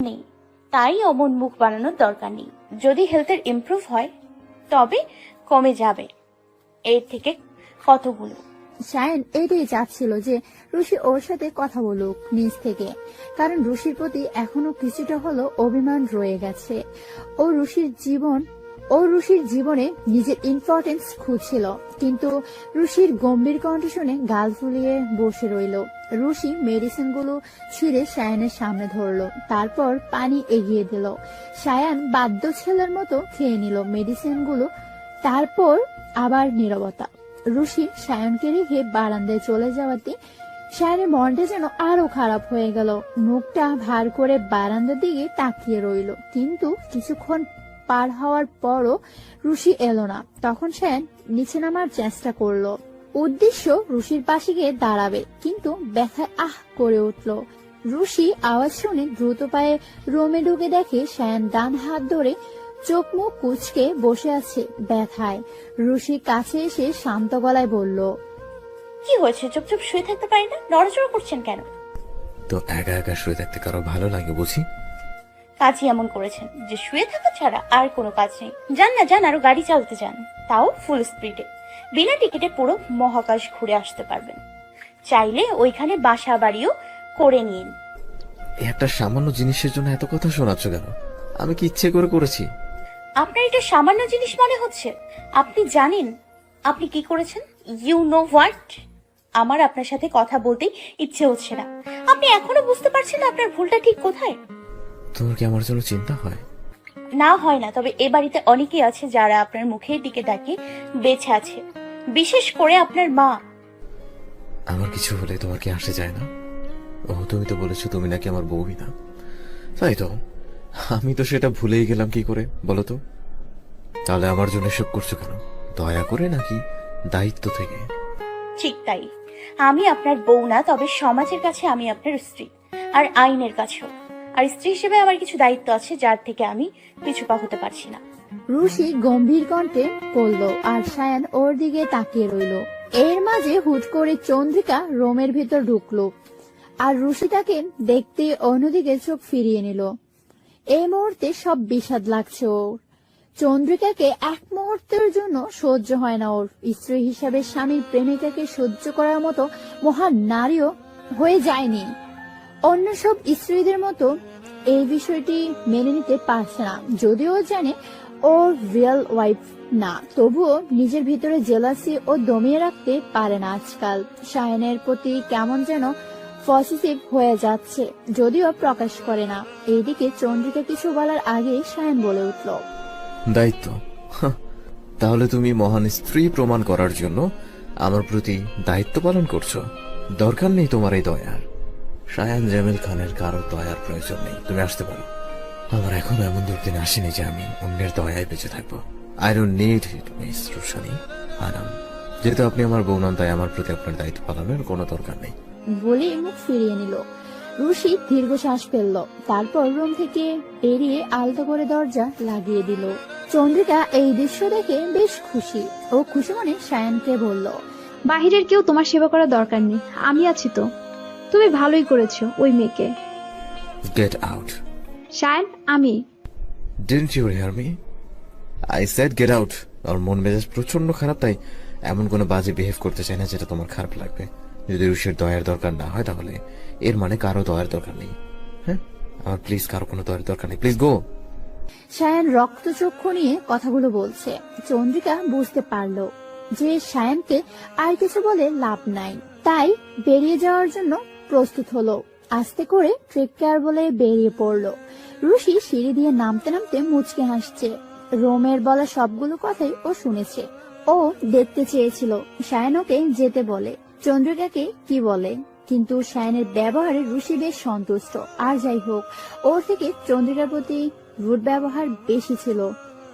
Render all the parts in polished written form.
নেই, তাই অমন মুখ বানানোর দরকার নেই। যদি হেলথের ইমপ্রুভ হয় তবে কমে যাবে এর থেকে কতগুলো। শায়ন এটাই চাচ্ছিল যে রুশি ওর সাথে কথা বলুক নিজ থেকে, কারণ রুশির প্রতি এখনো কিছুটা হলো অভিমান রয়ে গেছে। ও রুশির জীবনে নিজের ইম্পর্টেন্স খুঁজছিল, কিন্তু রুশির গম্ভীর কণ্ঠ শুনে গাল ফুলিয়ে বসে রইল। রুশি মেডিসিন গুলো ছিঁড়ে শায়ানের সামনে ধরলো, তারপর পানি এগিয়ে দিল। শায়ান বাধ্য ছেলের মতো খেয়ে নিল মেডিসিন গুলো, তারপর আবার নীরবতা। রুশি শায়নকে রেখে বারান্দায় চলে যাওয়াতে শায়নের মনটা যেন আরো খারাপ হয়ে গেল। মুখটা ভার করে বারান্দার দিকে তাকিয়ে রইল, কিন্তু কিছুক্ষণ পার হওয়ার পরও রুশি এলো না। তখন শায়ন নিচে নামার চেষ্টা করলো, উদ্দেশ্য রুশির পাশে গিয়ে দাঁড়াবে, কিন্তু ব্যথায় আহ করে উঠল। রুশি আওয়াজ শুনে দ্রুত পায়ে রুমে ঢুকে দেখে শায়ন ডান হাত ধরে চোখ মুখ কুঁচকে বসে আছে ব্যথায়। রুশি কাছে এসে শান্ত গলায় বলল, কি হয়েছে? চুপচাপ শুয়ে থাকতে পারি না? নড়াচড়া করছেন কেন? তো একা একা শুয়ে থাকতে কারো ভালো লাগে বুঝি? কাজই এমন করেছেন যে শুয়ে থাকা ছাড়া আর কোনো কাজ নেই। যান না যান, আরো গাড়ি চালাতে যান, তাও ফুল স্পিডে। বিনা টিকিটে পুরো মহাকাশ ঘুরে আসতে পারবেন। চাইলে ওইখানে বাসা বাড়িও করে নিন। একটা সামান্য জিনিসের জন্য এত কথা শোনাচ্ছ কেন? আমি কি ইচ্ছে করে করেছি? আপনার এটা সামান্য জিনিস মনে হচ্ছে? আপনি জানেন আপনি কি করেছেন? You know what? আমার আপনার সাথে কথা বলতে ইচ্ছে হচ্ছে না। আপনি এখনো বুঝতে পারছেন না আপনার ভুলটা ঠিক কোথায়? তোমার কি আমার জন্য চিন্তা হয়? না, হয় না। তবে এ বাড়িতে অনেকেই আছে যারা আপনার মুখের দিকে তাকিয়ে বেঁচে আছে, বিশেষ করে আপনার মা। আমার কিছু হলে তোমার কি আসে যায় না? ও তুমি তো বলেছো তুমি নাকি আমার বউই না, তাই তো আমি তো সেটা ভুলেই গেলাম কি করে বলো তো? তাহলে আমার জন্য এসব করছো কেন? দয়া করে নাকি দায়িত্ব থেকে? ঠিক তাই। আমি আপনার বউ না, তবে সমাজের কাছে আমি আপনার স্ত্রী, আর আইনের কাছেও। আর স্ত্রী হিসেবে আমার কিছু দায়িত্ব আছে যার থেকে আমি পিছু পা হতে পারছি না। রুশি গম্ভীর কণ্ঠে বলল, আর শায়ান ওর দিকে তাকিয়ে রইল। এর মাঝে হুট করে চন্দ্রিকা রোমের ভেতর ঢুকলো, আর রুশি তাকে দেখতে অন্যদিকে চোখ ফিরিয়ে নিল। এই মুহূর্তে সব বিষাদ লাগছে ওর। চন্দ্রিকাকে এক মুহূর্তের জন্য সহ্য হয় না ওর। স্ত্রী হিসাবে স্বামীর প্রেমিকাকে সহ্য করার মতো মহান নারীও হয়ে যায়নি। অন্য সব স্ত্রীদের মতো এই বিষয়টি মেনে নিতে পারছে না, যদিও জানে ওর রিয়েল ওয়াইফ না, তবুও নিজের ভিতরে জেলাসি ও দমিয়ে রাখতে পারে না আজকাল। শায়নের প্রতি কেমন যেন পজিটিভ হয়ে যাচ্ছে, যদিও প্রকাশ করে না। এইদিকে চন্দ্রিকা কিছু বলার আগে শায়ন বলে উঠল, দায়িত্ব? তাহলে তুমি মহান স্ত্রী প্রমাণ করার জন্য আমার প্রতি দায়িত্ব পালন করছো? দরকার নেই তোমার এই দয়ার। শায়ান জামিল খানের কারো দয়ার প্রয়োজন নেই, তুমি আসতে পারো। আমার এখন এমন দুর্দিন আসেনি যে আমি অন্যের দয়ায় বেঁচে থাকবো। I don't need it miss Rushani Anam. যেহেতু আপনি আমার বউ নন, তাই আমার প্রতি আপনার দায়িত্ব পালনের কোনো দরকার নেই বলে মুখ ফিরিয়ে নিল। রুশি দীর্ঘশ্বাস ফেলল, তারপর রুম থেকে বেরিয়ে আলতো করে দরজা লাগিয়ে দিল। চন্দ্রিকা এই দৃশ্য দেখে বেশ খুশি। ও খুশি মনে শায়ানকে বলল, বাহিরের কেউ তোমার সেবা করার দরকার নেই, আমি আছি তো। তুমি ভালোই করেছো ওই মেয়েকে। Gate out. শায়ন, আমি। Didn't you hear me? I said get out. আমার মন মেজাজ প্রচন্ড খারাপ, তাই এমন কোনো বাজে বিহেভ করতে চাই না যেটা তোমার খারাপ লাগবে। যদি রুশির দয়ার দরকার না হয় তাহলে এর মানে কারো দয়ার দরকার নেই। হ্যাঁ, আমার প্লিজ কারো কোনো দয়ার দরকার নেই, প্লিজ গো। শায়ান রক্তচক্ষু নিয়ে কথাগুলো বলছে। চন্দ্রিকা বুঝতে পারল যে শায়ানকে আর কিছু বলে লাভ নাই, তাই বেরিয়ে যাওয়ার জন্য প্রস্তুত হলো। আস্তে করে ট্রেক কেয়ার বলে বেরিয়ে পড়লো। রুশি সিঁড়ি দিয়ে নামতে নামতে মুচকে হাসছে। রোমের বলা সবগুলো কথাই ও শুনেছে। ও দেখতে চেয়েছিল শায়ান ওকে যেতে বলে, চন্দ্রিকাকে কি বলে, কিন্তু শায়ানের ব্যবহারে রুশি বেশ সন্তুষ্ট। আর যাই হোক, ওর থেকে চন্দ্রিকার প্রতি রুড ব্যবহার বেশি ছিল,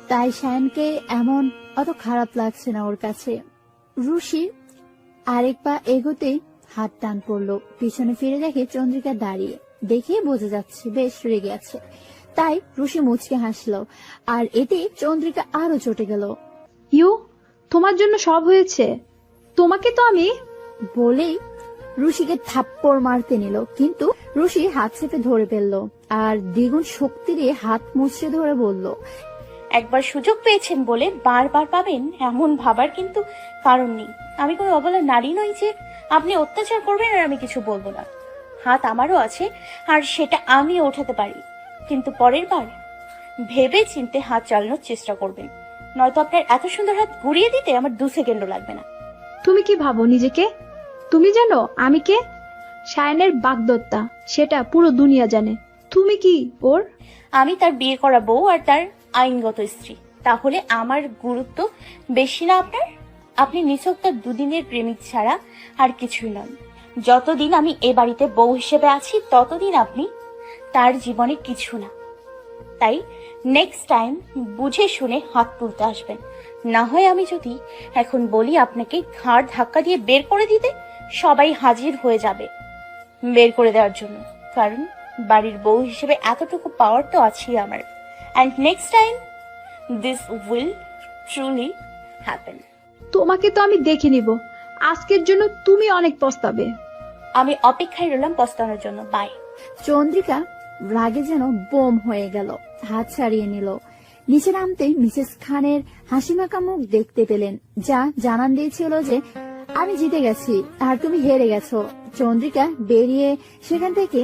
তাই শায়ানকে এমন অত খারাপ লাগছে না ওর কাছে। রুশি আরেক পা এগোতেই হাত টান পড়লো। পিছনে ফিরে দেখে চন্দ্রিকা দাঁড়িয়ে, দেখে বোঝা যাচ্ছে বেশ রেগে আছে। তাই রুশি মুচকে হাসলো, আর এতে চন্দ্রিকা আরো চটে গেল। ইউ, তোমার জন্য সব হয়েছে। তোমাকে তো আমি বলেই রুশিকে থাপ্পড় মারতে নিল, কিন্তু রুশি হাত চেপে ধরে ফেলল আর দ্বিগুণ শক্তি দিয়ে হাত মুচড়ে ধরে বলল, একবার সুযোগ পেয়েছেন বলে বারবার পাবেন এমন ভাবার কিন্তু কারণ নেই। আমি কোনো অবলা নারী নই যে আপনি অত্যাচার করবেন আর আমি কিছু বলবো না। হাত আমারও আছে আর সেটা আমি ওঠাতে পারি, কিন্তু পরের বার ভেবে চিন্তে হাত চালানোর চেষ্টা করবেন, নয়তো আপনার এত সুন্দর হাত ঘুরিয়ে দিতে আমার 2 সেকেন্ডও লাগবে না। তুমি কি ভাবো নিজেকে? তুমি জানো আমি কে? সায়নের বাগদত্তা, সেটা পুরো দুনিয়া জানে। তুমি কি ওর? আমি তার বিয়ে করা বউ আর তার আইনগত স্ত্রী। তাহলে আমার গুরুত্ব বেশি না আপনার? আপনি নিছক তার 2 দিনের প্রেমিক ছাড়া আর কিছুই নন। যতদিন আমি এ বাড়িতে বউ হিসেবে আছি ততদিন আপনি তার জীবনে কিছু না। তাই নেক্সট টাইম বুঝে শুনে হাত তুলতে আসবেন। না হয় আমি যদি এখন বলি আপনাকে ঘাড় ধাক্কা দিয়ে বের করে দিতে, সবাই হাজির হয়ে যাবে বের করে দেওয়ার জন্য, কারণ বাড়ির বউ হিসেবে এতটুকু পাওয়ার তো আছেই আমার। And next time this will truly happen. তোমাকে তো আমি দেখে নিব। আজকের জন্য তুমি অনেক পস্তাবে। আমি অপেক্ষায় রইলাম পস্তানোর জন্য। বাই। চন্দ্রিকা রাগে যেন বোম হয়ে গেল, হাত ছাড়িয়ে নিল। নিচে নামতেই মিসেস খানের হাসিমাখা মুখ দেখতে পেলেন, যা জানান দিয়েছিল যে আমি জিতে গেছি আর তুমি হেরে গেছো। চন্দ্রিকা বেরিয়ে সেখান থেকে,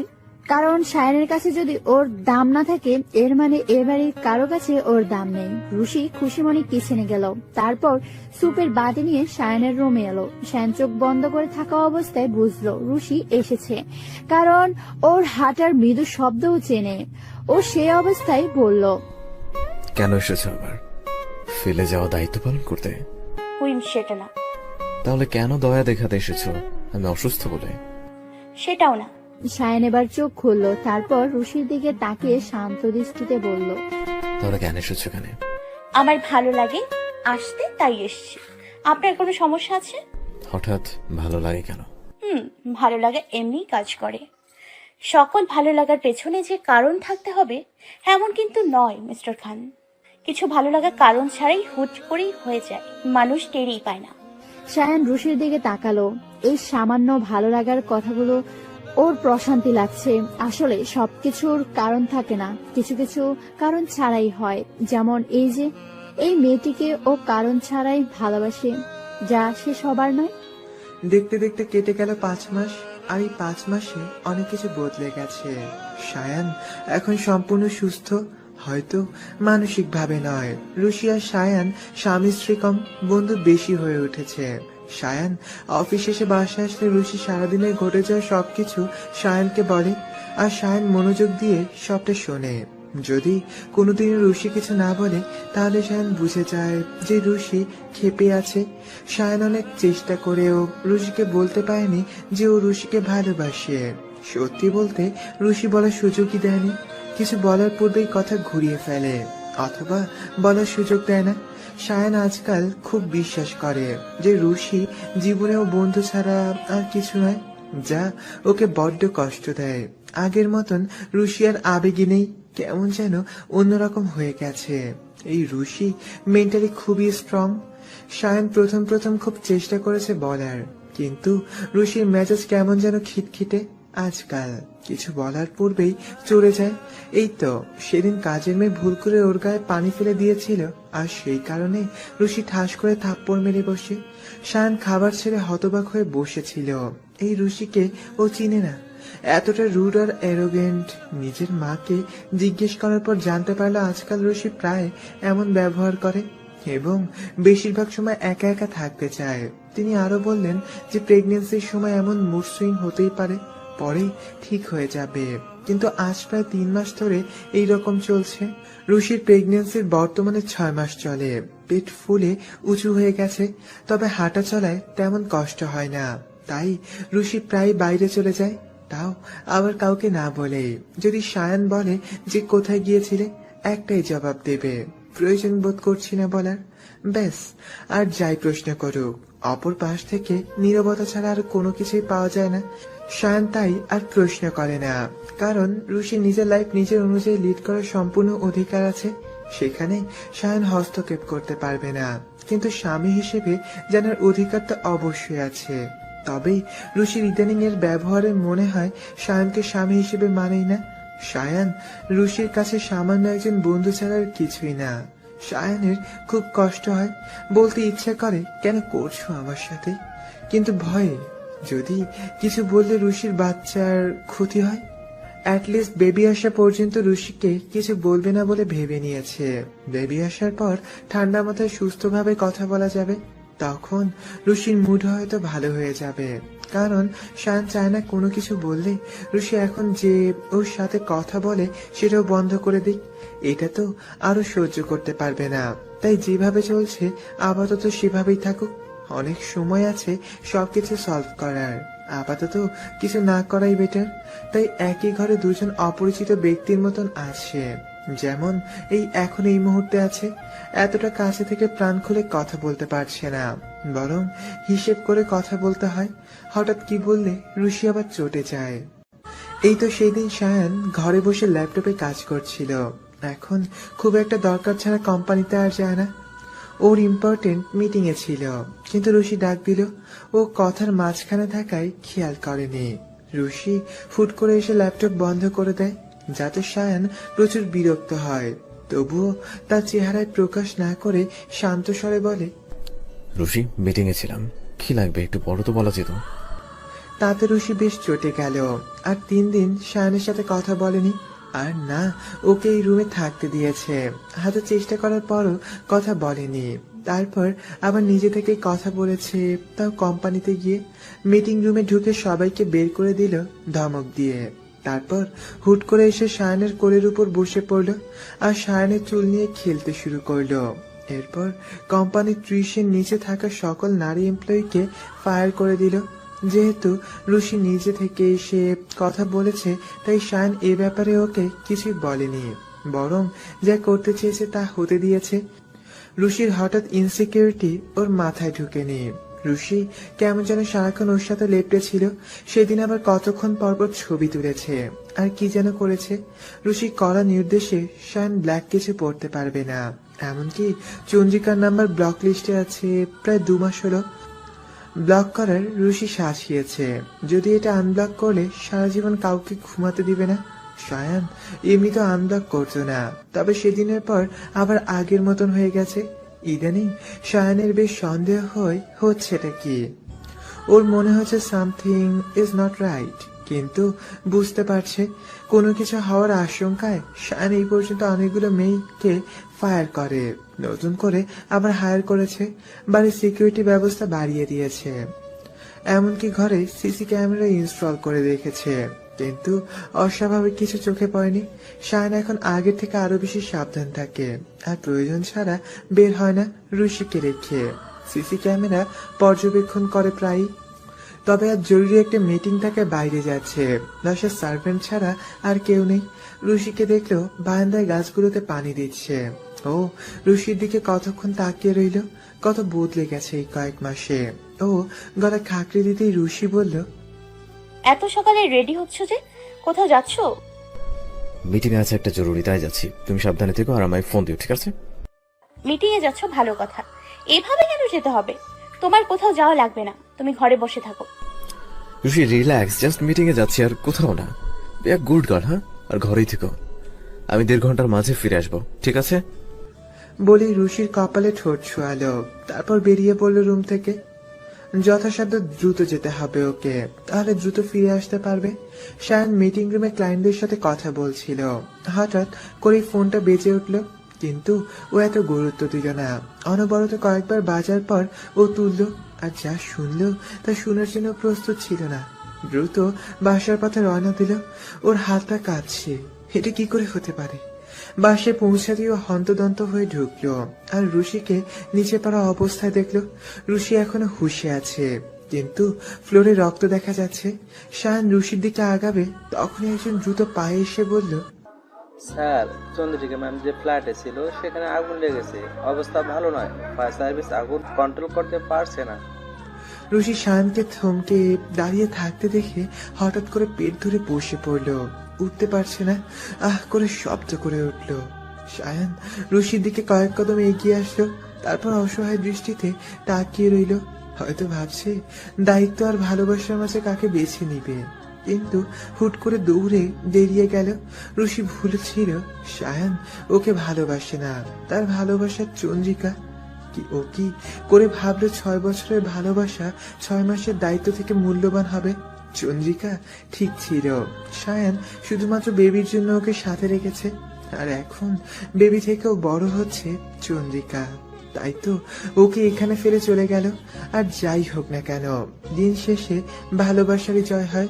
কারণ সায়নের কাছে যদি ওর দাম না থাকে এর মানে এ বাড়ির কারো কাছে ওর দাম নেই। রুশি খুশি মনে কিচেনে গেল, তারপর সুপের বাটি নিয়ে সায়নের রুমে এলো। সায়ন চোখ বন্ধ করে থাকা অবস্থায় বুঝলো রুশি এসেছে, কারণ ওর হাঁটার মৃদু শব্দও চেনে। ও সে অবস্থায় বলল, কেন এসেছো আবার? ফেলে যাওয়া দায়িত্ব পালন করতে? কুইন সেটা না। তাহলে কেন দয়া দেখাতে এসেছো? আমি অসুস্থ বলে? সেটাও না। সায়ন এবার চোখ খুললো, তারপর রুশির দিকে তাকিয়ে শান্ত দৃষ্টিতে বলল, তাহলে কেন এসেছো এখানে? আমার ভালো লাগে আসতে, তাই এসছি। আপনার কোনো সমস্যা আছে? হঠাৎ ভালো লাগে কেন? ভালো লাগা এমনি কাজ করে। সকল ভালো লাগার পেছনে যে কারণ থাকতে হবে এমন কিন্তু নয় মিস্টার খান। কিছু ভালো লাগার কারণ ছাড়াই হুট করেই হয়ে যায়, মানুষ টেরই পায় না। সায়ন রুশির দিকে তাকালো। এই সামান্য ভালো লাগার কথাগুলো ওর প্রশান্তি লাগছে। আসলে সবকিছুর কারণ থাকে না, কিছু কিছু কারণ ছাড়াই হয়। যেমন এই যে এই মেয়েটিকে ও কারণ ছাড়াই ভালোবাসে, যা সে সবার নয়। দেখতে দেখতে কেটে গেল 5 মাস, আর এই 5 মাসে অনেক কিছু বদলে গেছে। সায়ান এখন সম্পূর্ণ সুস্থ, হয়তো মানসিক ভাবে নয়। রুশি আর সায়ান স্বামী স্ত্রী কম বন্ধু বেশি হয়ে উঠেছে। সায়ান অফিস শেষে বাসায় আসলে রুশি সারাদিনে ঘটে যাওয়া সবকিছু সায়ানকে বলে, আর সায়ান মনোযোগ দিয়ে সবটা শোনে। যদি কোনোদিন রুশি কিছু না বলে তাহলে সায়ান বুঝে যায় যে রুশি ক্ষেপে আছে। সায়ান অনেক চেষ্টা করেও রুশিকে বলতে পারেনি যে ও রুশিকে ভালোবাসে। সত্যি বলতে রুশি বলার সুযোগই দেয়নি, কিছু বলার পূর্বেই কথা ঘুরিয়ে ফেলে অথবা বলার সুযোগ দেয় না। সায়ান আজকাল খুব বিশ্বাস করে যে রুশি জীবনেও বন্ধু ছাড়া আর কিছু নয়, যা ওকে বড্ড কষ্ট দেয়। আগের মতন রুশি আর আবেগী নেই, কেমন যেন অন্যরকম হয়ে গেছে। এই রুশি মেন্টালি খুবই স্ট্রং। সায়ান প্রথম প্রথম খুব চেষ্টা করেছে বলার, কিন্তু রুশির মেজাজ কেমন যেন খিটখিটে। আজকাল কিছু বলার পূর্বেই চলে যায়। এই তো সেদিন কাজের মেয়ে ভুল করে ওর গায়ে পানি ফেলে দিয়েছিল, আর সেই কারণে রুশি ঠাস করে থাপ্পড় মেরে বসে। সায়ান খাবার ছেড়ে হতবাক হয়ে বসেছিল। এই রুশিকে ও চিনে না, এতটা রুড আর অ্যারোগেন্ট। নিজের মাকে জিজ্ঞেস করার পর জানতে পারলো আজকাল রুশি প্রায় এমন ব্যবহার করে এবং বেশিরভাগ সময় একা একা থাকতে চায়। তিনি আরো বললেন যে প্রেগনেন্সির সময় এমন মুড সুইং হতেই পারে, পরে ঠিক হয়ে যাবে। কিন্তু আজ প্রায় 3 মাস ধরে এই রকম চলছে। রুশির প্রেগনেন্সির বর্তমানে 6 মাস চলে। পেট ফুলে উঁচু হয়ে গেছে, তবে হাঁটা চলায় তেমন কষ্ট হয় না। তাই রুশি প্রায় বাইরে চলে যায়, তাও আবার কাউকে না বলে। যদি সায়ান বলে যে কোথায় গিয়েছিলে, একটাই জবাব দেবে, প্রয়োজন বোধ করছি না বলার। ব্যাস, আর যাই প্রশ্ন করুক, অপর পাশ থেকে নীরবতা ছাড়া আর কোনো কিছুই পাওয়া যায় না। সায়ান তাই আর প্রশ্ন করে না, কারণ রুশি নিজের লাইফ নিজের অনুযায়ী লিড করার সম্পূর্ণ অধিকার আছে। সেখানে সায়ান হস্তক্ষেপ করতে পারবে না, কিন্তু স্বামী হিসেবে জানার অধিকার তো অবশ্যই আছে। তবেই রুশির ইদানিং এর ব্যবহারে মনে হয় সায়ানকে স্বামী হিসেবে মানেই না। সায়ান রুশির কাছে সামান্য একজন বন্ধু ছাড়া আর কিছুই না। সায়ানের খুব কষ্ট হয়, বলতে ইচ্ছা করে কেন করছো আমার সাথে, কিন্তু ভয়ে যদি কিছু বললে রুশির বাচ্চার ক্ষতি হয়। অ্যাটলিস্ট বেবি আসা পর্যন্ত রুশিকে কিছু বলবে না বলে ভেবে নিয়েছে। বেবি আসার পর ঠান্ডা মাথায় সুস্থভাবে কথা বলা যাবে, তখন রুশির মুড হয়তো ভালো হয়ে যাবে। কারণ শান চায় না কোনো কিছু বললে রুশি এখন যে ওর সাথে কথা বলে সেটাও বন্ধ করে দিক। এটা তো আরো সহ্য করতে পারবে না, তাই যেভাবে চলছে আপাতত সেভাবেই থাকুক। অনেক সময় আছে সবকিছু সলভ করার, আপাতত কিছু না করাই বেটার। তাই একই ঘরে দুজন অপরিচিত ব্যক্তির মতন আছে, যেমন এখন এই মুহূর্তে আছে। এতটা কাছে থেকে প্রাণ খুলে কথা বলতে পারছে না, বরং হিসেব করে কথা বলতে হয়। হঠাৎ কি বললে রুশি আবার চটে যায়। এই তো সেই দিন সায়ান ঘরে বসে ল্যাপটপে কাজ করছিল। এখন খুব একটা দরকার ছাড়া কোম্পানিতে আর যায় না। ওর ইম্পর্টেন্ট মিটিং এ ছিল, কিন্তু রুশি ডাক দিল, ও কথার মাঝখানে থাকায় খেয়াল করেনি। রুশি ফুট করে এসে ল্যাপটপ বন্ধ করে দেয়, যাতে সায়ান প্রচুর বিরক্ত হয়। তবুও তার চেহারায় প্রকাশ না করে শান্ত স্বরে বলে, রুশি, মিটিং এ ছিলাম, কি লাগবে একটু বড় তো বলা যেত। তাতে রুশি বেশ চটে গেল। আর 3 দিন সায়ানের সাথে কথা বলেনি, আর না ওকে এই রুমে থাকতে দিয়েছে। হাতে চেষ্টা করার পরও কথা বলেনি। তারপর আবার নিজে থেকে কথা বলেছে, তাও কোম্পানিতে গিয়ে। মিটিং রুমে ঢুকে সবাইকে বের করে দিল ধমক দিয়ে। তারপর হুট করে এসে সায়ানের কোলের উপর বসে পড়ল আর সায়ানের চুল নিয়ে খেলতে শুরু করলো। এরপর কোম্পানির 30-এর নিচে থাকা সকল নারী এমপ্লয়িকে ফায়ার করে দিল। যেহেতু রুশি নিজে থেকে এসে কথা বলেছে, তাই সায়ান এ ব্যাপারে ওকে কিছুই বলেনি, বরং যা করতে চেয়েছে তা হতে দিয়েছে। রুশির হঠাৎ ইনসিকিউরিটি ওর মাথায় ঢুকেনি। রুশি কেমন যেন সারাক্ষণ ওর সাথে লেপটে ছিল। সেদিন আবার কতক্ষণ পরপর ছবি তুলেছে আর কি যেন করেছে। রুশি কড়া নির্দেশে সায়ান ব্ল্যাক কিছু পড়তে পারবে না, এমনকি চন্দ্রিকার নাম্বার ব্লক লিস্টে আছে। প্রায় 2 মাস হলো ব্লক করার রুশি শাসিয়েছে, যদি এটা আনব্লক করলে সারা জীবন কাউকে ঘুমাতে দিবে না। সায়ান এমনি তো আনব্লক করতো না, তবে সেদিনের পর আবার আগের মতন হয়ে গেছে। ইদানিং সায়ানের বেশ সন্দেহ হচ্ছেটা কি। ওর মনে হচ্ছে সামথিং ইজ নট রাইট, কিন্তু বুঝতে পারছে কোনো কিছু হওয়ার আশঙ্কায় সায়ান এই পর্যন্ত অনেকগুলো মেয়েকে ফায়ার করে, নতুন করে আবার হায়ার করেছে, বাড়ির সিকিউরিটি ব্যবস্থা বাড়িয়ে দিয়েছে, এমনকি ঘরে সিসি ক্যামেরা ইনস্টল করে রেখেছে। কিন্তু অস্বাভাবিক কিছু চোখে পড়েনি। সায়ান এখন আগের থেকে আরো বেশি সাবধান থাকে, আর প্রয়োজন ছাড়া বের হয় না রুশিকে রেখে। সিসি ক্যামেরা পর্যবেক্ষণ করে প্রায়। তবে আজ জরুরি একটা মিটিং থাকে, বাইরে যাচ্ছে। বাসার সার্ভেন্ট ছাড়া আর কেউ নেই। রুশিকে দেখলো বারান্দায় গাছগুলোতে পানি দিচ্ছে। ও রুশির দিকে কতক্ষণ তাকিয়ে রইল। কত বদলে গেছে এই কয়েক মাসে। ও গলা খাকড়ে দিতেই রুশি বলল, এত সকালে রেডি হচ্ছ যে, কোথাও যাচ্ছ? মিটিং এ আছে একটা জরুরি, তাই যাচ্ছি। তুমি সাবধানে থেকো আর আমায় ফোন দিও, ঠিক আছে? মিটিং এ যাচ্ছ, ভালো কথা। এভাবে কেন যেতে হবে? তোমার কোথাও যাওয়া লাগবে না, তুমি ঘরে বসে থাকো। রুশি রিল্যাক্স, জাস্ট মিটিং এ যাচ্ছি, আর কোথাও না। বি আ গুড গার্ল, হ্যাঁ? আর ঘরেই থেকো, আমি 1.5 ঘন্টার মাঝে ফিরে আসবো, ঠিক আছে? বলেই রুশির কপালে ঠোঁট ছোঁয়ালো। তারপর বেরিয়ে পড়লো রুম থেকে। যথাসাধ্য দ্রুত যেতে হবে ওকে, তাহলে দ্রুত ফিরে আসতে পারবে। সায়ান মিটিং রুমে ক্লায়েন্টদের সাথে কথা বলছিল। হঠাৎ করে ফোনটা বেজে উঠল, কিন্তু ও এত গুরুত্ব দিল না। অনবরত কয়েকবার বাজার পর ও তুলল, আর যা শুনলো তা শোনার জন্য প্রস্তুত ছিল না। দ্রুত বাসার পথে রওনা দিল। ওর হাতটা কাঁপছে, এটা কি করে হতে পারে। বাসে পৌঁছাতেও হন্তদন্ত হয়ে ঢুকলো, আর রুশিকে নিচে পড়া অবস্থায় দেখলো। রুশি এখনো হুঁশে আছে, কিন্তু ফ্লোরে রক্ত দেখা যাচ্ছে। শায়ান রুশির দিকে আগাবে, তখনই একজন দ্রুত পায়ে এসে বলল, স্যার, চন্দ্রিকা ম্যাম যে ফ্ল্যাটে ছিল সেখানে আগুন লেগেছে, অবস্থা ভালো নয়, ফায়ার সার্ভিস আগুন কন্ট্রোল করতে পারছে না। রুশি শায়ানকে থমকে দাঁড়িয়ে থাকতে দেখে হঠাৎ করে পেট ধরে বসে পড়ল। উঠতে পারছে না, আহ করে শব্দ করে উঠল। শায়ান রুশির দিকে কয়েক কদম এগিয়ে আসলো, তারপর অসহায় দৃষ্টিতে তাকিয়ে রইল। হয়তো ভাবছে দায়িত্ব আর ভালোবাসার মাঝে কাকে বেছে নিবে, কিন্তু হুট করে দৌড়ে বেরিয়ে গেল। রুশি ভুলেছিল সায়ান ওকে ভালোবাসে না, তার ভালোবাসার চন্দ্রিকা। ও কি করে ভাবলো 6 বছরের ভালোবাসা 6 মাসের দায়িত্ব থেকে মূল্যবান হবে? চন্দ্রিকা ঠিক ছিল, সায়ান শুধুমাত্র বেবির জন্য ওকে সাথে রেখেছে, আর এখন বেবি থেকেও বড় হচ্ছে চন্দ্রিকা। তাই তো ওকে এখানে ফেলে চলে গেল। আর যাই হোক না কেন, দিন শেষে ভালোবাসারই জয় হয়।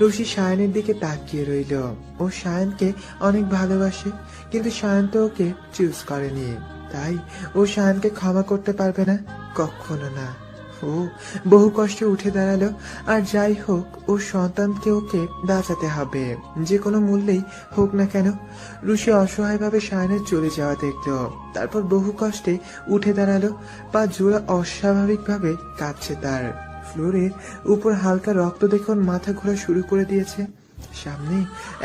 রুশি সায়ানের দিকে তাকিয়ে রইল। ও সায়ানকে অনেক ভালোবাসে, কিন্তু সায়ান তো ওকে চুজ করেনি, তাই ও সায়ানকে ক্ষমা করতে পারবে না, কখনো না। ও বহু কষ্টে উঠে দাঁড়ালো। আর যাই হোক, ও সন্তানকে ওকে বাঁচাতে হবে, যে কোনো মূল্যেই হোক না কেন। রুশি অসহায়ভাবে সায়ানের চলে যাওয়া দেখলো, তারপর বহু কষ্টে উঠে দাঁড়ালো। পা জোড়া অস্বাভাবিকভাবে কাঁপছে তার। ফ্লোরের উপর হালকা রক্ত দেখে ওর মাথা ঘোরা শুরু করে দিয়েছে। সামনে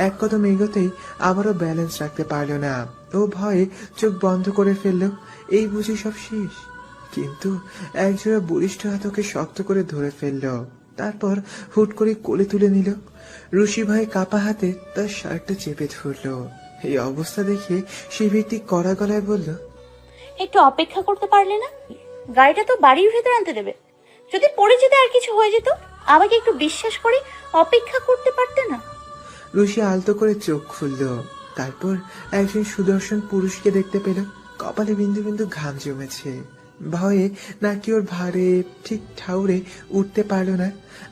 এক কদম এগোতেই আবারও ব্যালেন্স রাখতে পারলো না। ও ভয়ে চোখ বন্ধ করে ফেললো। এই বুঝি সব শেষ? কিন্তু একজোড়া বলিষ্ঠ হাত ওকে শক্ত করে ধরে ফেললো, তারপর হুট করে কোলে তুলে নিল। রুশি ভয়ে কাপা হাতে তার শার্টটা চেপে ধরলো। এই অবস্থা দেখে সেই ব্যক্তি কড়া গলায় বলল, একটু অপেক্ষা করতে পারলে না? গাড়িটা তো বাড়ির ভেতর আনতে দেবে, যদি পড়ে যেতে আর কিছু হয়ে যেত, আমাকে একটু বিশ্বাস করে অপেক্ষা করতে পারতে না? রুশি আলতো করে চোখ খুলল, তারপর একজন সুদর্শন পুরুষকে দেখতে পেল। কপালে বিন্দু বিন্দু ঘাম জমেছে, ভয়ে নাকি ওর ভারে ঠিক ঠাউরে উঠতে পারল না।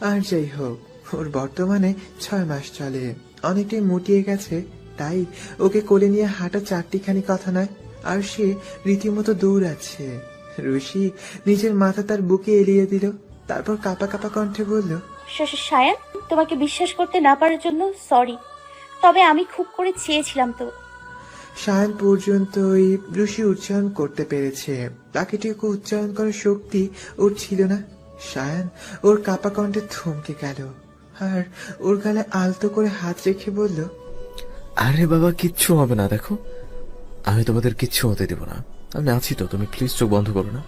আর যাই হোক, ওর বর্তমানে 6 মাস চলে, অনেকটাই মুটিয়ে গেছে, তাই ওকে কোলে নিয়ে হাঁটা 4টিখানি কথা নয়। আর সে রীতিমতো দৌড়াচ্ছে। রুশি নিজের মাথা তার বুকে এলিয়ে দিল, তারপর কাঁপা কাঁপা কণ্ঠে বলল, সায়ান, তোমাকে বিশ্বাস করতে না পারার জন্য সরি, তবে আমি খুব করে চেয়েছিলাম তো। সায়ান পর্যন্তই রুশি উচ্চারণ করতে পেরেছে, বাকিটুকু উচ্চারণ করার শক্তি ওর ছিল না। সায়ান ওর কাপা কণ্ঠে থমকে গেল, আর ওর গালে আলতো করে হাত রেখে বলল, আরে বাবা, কিচ্ছু হবে না, দেখো আমি তোমাদের কিচ্ছু হতে দেব না, আমি আছি তো, তুমি প্লিজ চোখ বন্ধ করো না।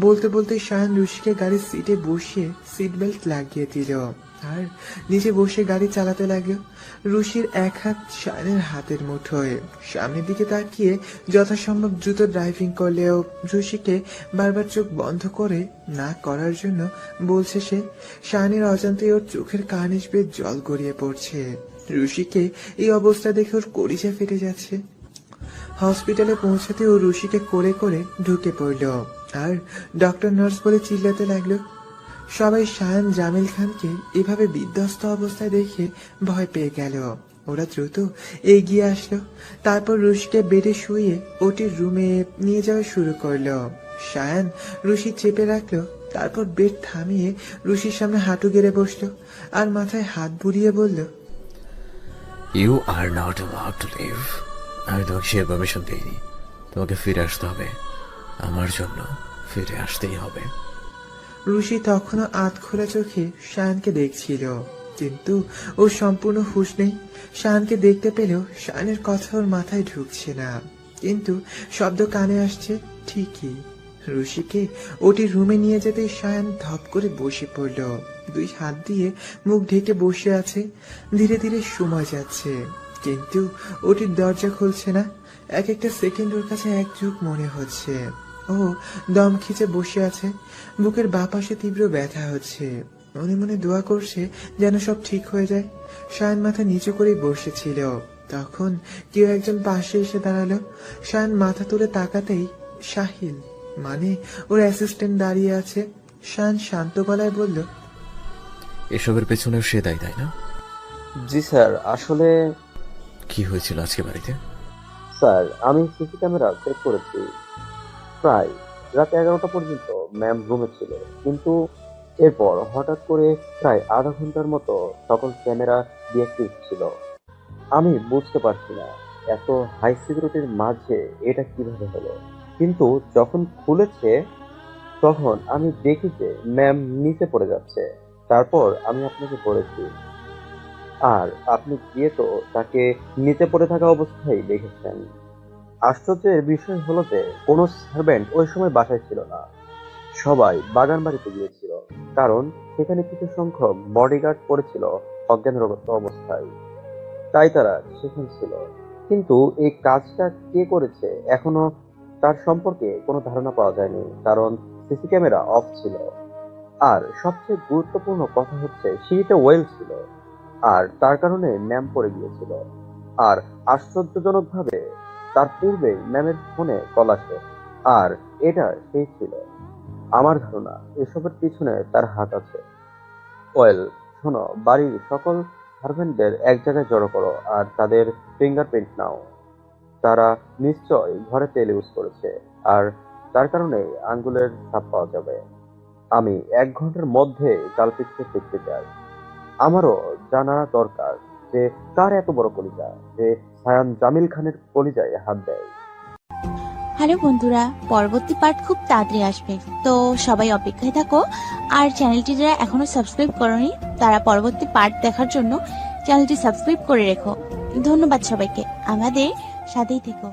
বলতে বলতে সায়ান রুশিকে গাড়ির সিটে বসিয়ে সিট বেল্ট লাগিয়ে দিল আর নিজে বসে গাড়ি চালাতে লাগলো। রুশির এক হাত সায়ানের হাতের মুঠোয়, সামনের দিকে তাকিয়ে যথাসম্ভব দ্রুত ড্রাইভিং করলেও রুশিকে বারবার চোখ বন্ধ করে না করার জন্য বলছে সে। সায়ানের অজান্তে ওর চোখের কার্নিশ বেয়ে জল গড়িয়ে পড়ছে। রুশিকে এই অবস্থা দেখে ওর কলিজা ফেটে যাচ্ছে। হসপিটালে পৌঁছাতে ও রুশিকে কোলে করে ঢুকে পড়ল আর ডক্টর নার্স বলে চিল্লাতে লাগলো। সবাই সায়ান জামিল খানকে এভাবে বিধ্বস্ত অবস্থায় দেখে ভয় পেয়ে গেল। ওরা দ্রুত এগিয়ে আসলো, তারপর রুশিকে বেডে শুয়ে ওটির রুমে নিয়ে যাওয়া শুরু করলো। সায়ান রুশি চেপে রাখলো, তারপর বেড থামিয়ে রুশির সামনে হাঁটু গেড়ে বসলো আর মাথায় হাত বুলিয়ে বলল, you are not allowed to leave. আমি তোমাকে সে পারমিশন দিইনি, তোমাকে ফিরে আসতে হবে, আমার জন্য ফিরে আসতেই হবে। রুশি তখনও আধ খোলা চোখে শায়ানকে দেখছিল, কিন্তু ও সম্পূর্ণ হুঁশ নেই। শায়ানকে দেখতে পেলেও শায়ানের কথা ওর মাথায় ঢুকছে না, কিন্তু শব্দ কানে আসছে ঠিকই। রুশিকে ওটির রুমে নিয়ে যেতে শায়ান ধপ করে বসে পড়ল, 2 হাত দিয়ে মুখ ঢেকে বসে আছে। ধীরে ধীরে সময় যাচ্ছে, কিন্তু ওটির দরজা খুলছে না। এক একটা সেকেন্ড ওর কাছে এক যুগ মনে হচ্ছে। ও দম খিচে বসে আছে, বুকের বাঁ পাশে তীব্র ব্যথা হচ্ছে। মনে মনে দোয়া করছে যেন সব ঠিক হয়ে যায়। শায়ান মাথা নিচু করে বসেছিল, তখন কেউ একজন পাশে এসে দাঁড়ালো। শায়ান মাথা তুলে তাকাতেই সাহিল, মানে ওর অ্যাসিস্ট্যান্ট দাঁড়িয়ে আছে। শায়ান শান্ত গলায় বলল, এসবের পেছনেও সে দায়ী, তাই না? জি স্যার, আসলে কি হয়েছিল আজকে বাড়িতে? স্যার আমি সিসি ক্যামেরা চেক করেছি, প্রায় রাত 11টা পর্যন্ত ম্যাম রুমে ছিল, কিন্তু এরপর হঠাৎ করে প্রায় আধা ঘন্টার মতো সকল ক্যামেরা ডিঅ্যাক্টিভ ছিল। আমি বুঝতে পারছি না এত হাই সিকিউরিটির মাঝে এটা কিভাবে হলো, কিন্তু যখন খুলেছে তখন আমি দেখি যে ম্যাম নিচে পড়ে যাচ্ছে। তারপর আমি আপনাকে বলেছি, আর আপনি গিয়ে তো তাকে নিচে পড়ে থাকা অবস্থায় দেখেছেন। আশ্চর্যের বিষয় হলো যে কোনো সার্ভেন্ট ওই সময় বাসায় ছিল না। সবাই বাগান বাড়িতে গিয়েছিল, কারণ সেখানে কিছু সংখ্যক বডিগার্ড পড়েছিল অজ্ঞানরত অবস্থায়। তাই তারা সেখানে ছিল। কিন্তু এই কাজটা কে করেছে এখনো তার সম্পর্কে কোনো ধারণা পাওয়া যায়নি, কারণ সিসি ক্যামেরা অফ ছিল। আর সবচেয়ে গুরুত্বপূর্ণ কথা হচ্ছে সিঁড়িতে ওয়েল ছিল, আর তার কারণে ম্যাম পড়ে গিয়েছিল। আর আশ্চর্যজনকভাবে তার পূর্বেই ম্যামের ফোনে কল আসে, আর এটা সেই ছিল। আমার ধারণা এসবের পিছনে তার হাত আছে। ওয়েল, শোনো, বাড়ির সকল সার্ভেন্টদের এক জায়গায় জড়ো করো আর তাদের ফিঙ্গারপ্রিন্ট নাও। তারা নিশ্চয় ঘরে তেল ইউজ করেছে, আর তার কারণে আঙ্গুলের ছাপ পাওয়া যাবে। আমি 1 ঘন্টার মধ্যে কালপিটকে দেখতে চাই। আমারও জানা দরকার যে কার এত বড় কলিজা যে সায়ান জামিল খানের কলিজায় হাত দেয়। হ্যালো বন্ধুরা, পরবর্তী পার্ট খুব তাড়াতাড়ি আসবে, তো সবাই অপেক্ষায় থাকো। আর চ্যানেলটি যারা এখনো সাবস্ক্রাইব করনি তারা পরবর্তী পার্ট দেখার জন্য চ্যানেলটি সাবস্ক্রাইব করে রেখো। ধন্যবাদ সবাইকে, আমাদের সাথেই থেকো।